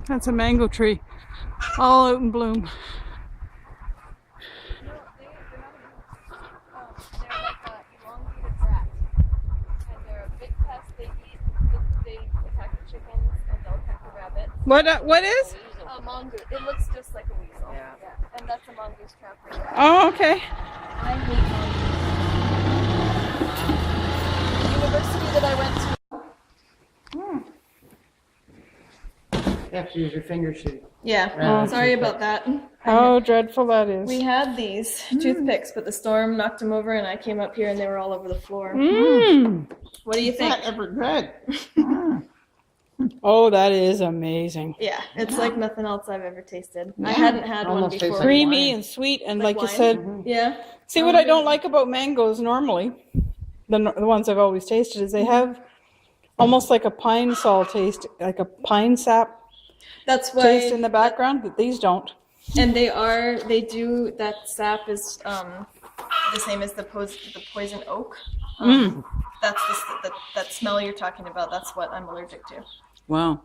That's a mango tree, all out in bloom. They're like a elongated rat, and they're a big pest. They attack the chickens, and they'll attack the rabbits. What is? A mongoose. It looks just like a weasel. Yeah. And that's a mongoose trap right there. Oh, okay. I hate mongooses. The university that I went to. You have to use your fingers to. Yeah. Sorry about that. How dreadful that is. We had these toothpicks, but the storm knocked them over, and I came up here, and they were all over the floor. What do you think? Not ever good. Oh, that is amazing. Yeah, it's like nothing else I've ever tasted. I hadn't had one Almost tastes before. like Creamy wine. and sweet, and Like like you wine? said, Yeah. see what I don't like about mangoes normally, the ones I've always tasted, is they have almost like a pine sol taste, like a pine sap That's why. taste in the background, but these don't. And they do, that sap is the same as the poison oak. That's that smell you're talking about. That's what I'm allergic to. Wow.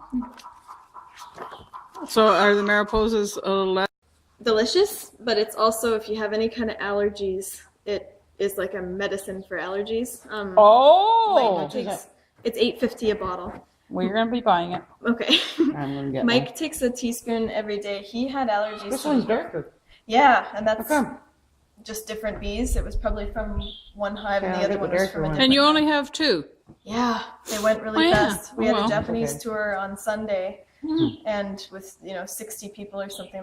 So are the Mariposas a little less? Delicious, but it's also, if you have any kind of allergies, it is like a medicine for allergies. Oh! It's $8.50 a bottle. Well, you're going to be buying it. Okay. I'm gonna get Mike one. takes a teaspoon every day. He had allergies. This one's darker. Yeah, and that's How come? just different bees. It was probably from one hive, and Yeah, the other the one was darker from a one. different. And you only have two. Yeah, they went really Oh, yeah. fast. We Oh, had well. a Japanese Okay. tour on Sunday, and with 60 people or something.